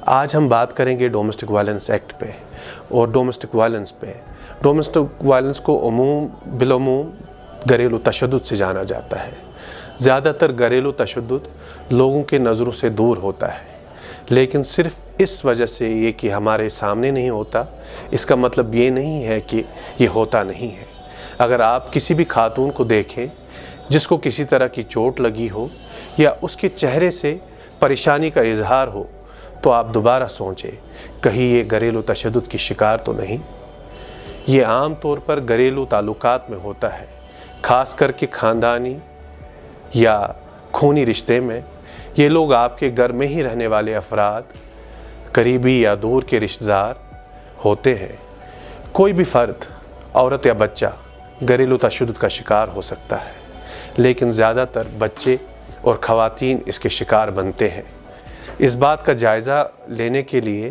آج ہم بات کریں گے ڈومیسٹک وائلنس ایکٹ پہ اور ڈومیسٹک وائلنس پہ۔ ڈومیسٹک وائلنس کو بالعموم گھریلو تشدد سے جانا جاتا ہے۔ زیادہ تر گھریلو تشدد لوگوں کے نظروں سے دور ہوتا ہے، لیکن صرف اس وجہ سے یہ کہ ہمارے سامنے نہیں ہوتا، اس کا مطلب یہ نہیں ہے کہ یہ ہوتا نہیں ہے۔ اگر آپ کسی بھی خاتون کو دیکھیں جس کو کسی طرح کی چوٹ لگی ہو یا اس کے چہرے سے پریشانی کا اظہار ہو تو آپ دوبارہ سوچیں کہیں یہ گھریلو تشدد کی شکار تو نہیں۔ یہ عام طور پر گھریلو تعلقات میں ہوتا ہے، خاص کر کے خاندانی یا خونی رشتے میں۔ یہ لوگ آپ کے گھر میں ہی رہنے والے افراد، قریبی یا دور کے رشتہ دار ہوتے ہیں۔ کوئی بھی فرد، عورت یا بچہ گھریلو تشدد کا شکار ہو سکتا ہے، لیکن زیادہ تر بچے اور خواتین اس کے شکار بنتے ہیں۔ اس بات کا جائزہ لینے کے لیے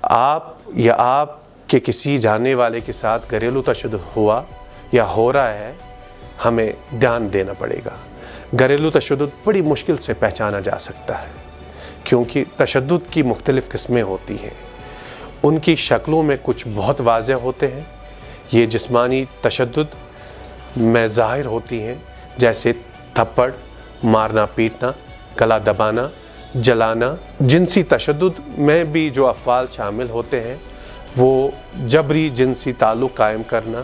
آپ یا آپ کے کسی جاننے والے کے ساتھ گھریلو تشدد ہوا یا ہو رہا ہے، ہمیں دھیان دینا پڑے گا۔ گھریلو تشدد بڑی مشکل سے پہچانا جا سکتا ہے کیونکہ تشدد کی مختلف قسمیں ہوتی ہیں۔ ان کی شکلوں میں کچھ بہت واضح ہوتے ہیں۔ یہ جسمانی تشدد میں ظاہر ہوتی ہیں، جیسے تھپڑ، مارنا پیٹنا، گلا دبانا، جلانا۔ جنسی تشدد میں بھی جو افعال شامل ہوتے ہیں وہ جبری جنسی تعلق قائم کرنا،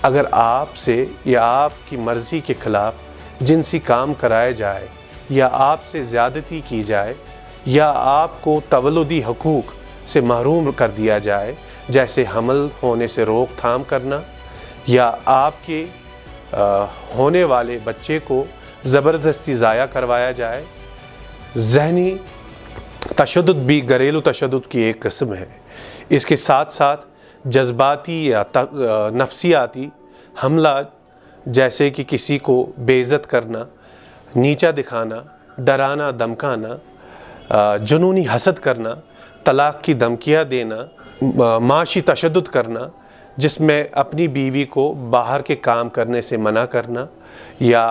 اگر آپ سے یا آپ کی مرضی کے خلاف جنسی کام کرایا جائے یا آپ سے زیادتی کی جائے یا آپ کو تولدی حقوق سے محروم کر دیا جائے، جیسے حمل ہونے سے روک تھام کرنا یا آپ کے ہونے والے بچے کو زبردستی ضائع کروایا جائے۔ ذہنی تشدد بھی گھریلو تشدد کی ایک قسم ہے۔ اس کے ساتھ ساتھ جذباتی یا نفسیاتی حملہ، جیسے کہ کسی کو بے عزت کرنا، نیچا دکھانا، ڈرانا دھمکانا، جنونی حسد کرنا، طلاق کی دھمکیاں دینا، معاشی تشدد کرنا جس میں اپنی بیوی کو باہر کے کام کرنے سے منع کرنا یا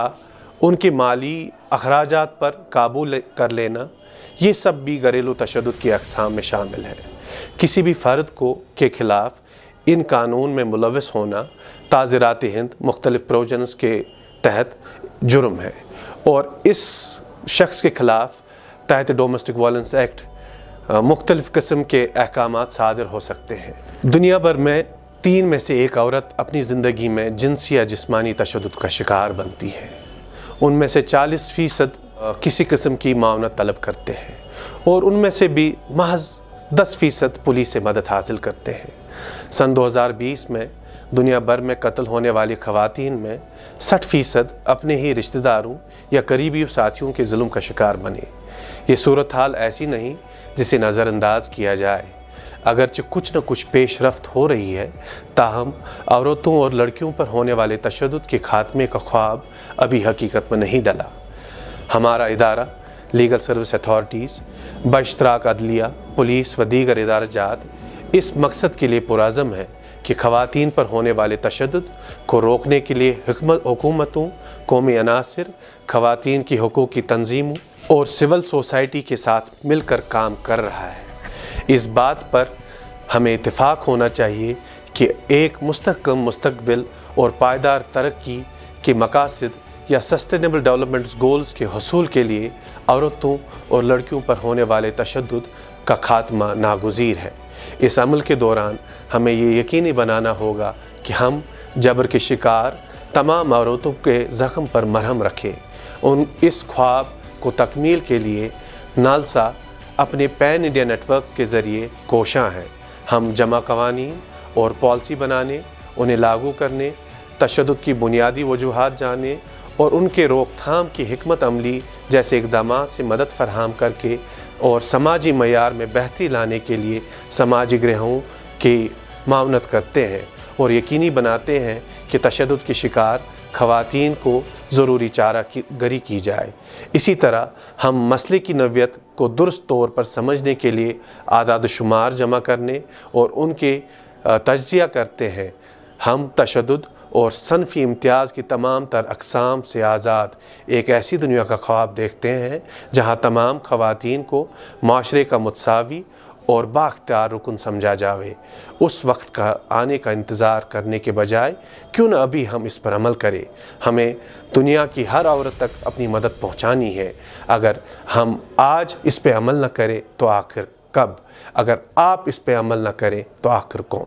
ان کے مالی اخراجات پر قابو کر لینا، یہ سب بھی گھریلو تشدد کی اقسام میں شامل ہے۔ کسی بھی فرد کے خلاف ان قانون میں ملوث ہونا تعزیرات ہند مختلف پروویژنز کے تحت جرم ہے اور اس شخص کے خلاف تحت ڈومیسٹک وائلنس ایکٹ مختلف قسم کے احکامات صادر ہو سکتے ہیں۔ دنیا بھر میں 3 میں سے 1 عورت اپنی زندگی میں جنسی یا جسمانی تشدد کا شکار بنتی ہے۔ ان میں سے 40% کسی قسم کی معاونت طلب کرتے ہیں اور ان میں سے بھی محض 10% پولیس سے مدد حاصل کرتے ہیں۔ سن 2020 میں دنیا بھر میں قتل ہونے والی خواتین میں 60% اپنے ہی رشتہ داروں یا قریبی ساتھیوں کے ظلم کا شکار بنے۔ یہ صورتحال ایسی نہیں جسے نظر انداز کیا جائے۔ اگرچہ کچھ نہ کچھ پیش رفت ہو رہی ہے، تاہم عورتوں اور لڑکیوں پر ہونے والے تشدد کے خاتمے کا خواب ابھی حقیقت میں نہیں ڈلا۔ ہمارا ادارہ لیگل سروس اتھارٹیز باشتراک عدلیہ، پولیس و دیگر ادارہ جات اس مقصد کے لیے پرعزم ہے کہ خواتین پر ہونے والے تشدد کو روکنے کے لیے حکومتوں، قومی عناصر، خواتین کی حقوق کی تنظیموں اور سول سوسائٹی کے ساتھ مل کر کام کر رہا ہے۔ اس بات پر ہمیں اتفاق ہونا چاہیے کہ ایک مستحکم مستقبل اور پائیدار ترقی کے مقاصد یا سسٹینیبل ڈیولپمنٹ گولز کے حصول کے لیے عورتوں اور لڑکیوں پر ہونے والے تشدد کا خاتمہ ناگزیر ہے۔ اس عمل کے دوران ہمیں یہ یقینی بنانا ہوگا کہ ہم جبر کے شکار تمام عورتوں کے زخم پر مرہم رکھیں۔ اس خواب کو تکمیل کے لیے نالسا اپنے پین انڈیا نیٹ ورک کے ذریعے کوشاں ہیں۔ ہم جمع قوانین اور پالیسی بنانے، انہیں لاگو کرنے، تشدد کی بنیادی وجوہات جاننے اور ان کے روک تھام کی حکمت عملی جیسے اقدامات سے مدد فراہم کر کے اور سماجی معیار میں بہتری لانے کے لیے سماجی گروہوں کی معاونت کرتے ہیں اور یقینی بناتے ہیں کہ تشدد کے شکار خواتین کو ضروری چارہ گری کی جائے۔ اسی طرح ہم مسئلے کی نوعیت کو درست طور پر سمجھنے کے لیے اعداد و شمار جمع کرنے اور ان کے تجزیہ کرتے ہیں۔ ہم تشدد اور صنفی امتیاز کی تمام تر اقسام سے آزاد ایک ایسی دنیا کا خواب دیکھتے ہیں جہاں تمام خواتین کو معاشرے کا متساوی اور بااختیار رکن سمجھا جاوے۔ اس وقت کا آنے کا انتظار کرنے کے بجائے کیوں نہ ابھی ہم اس پر عمل کریں۔ ہمیں دنیا کی ہر عورت تک اپنی مدد پہنچانی ہے۔ اگر ہم آج اس پہ عمل نہ کریں تو آخر کب؟ اگر آپ اس پہ عمل نہ کریں تو آخر کون؟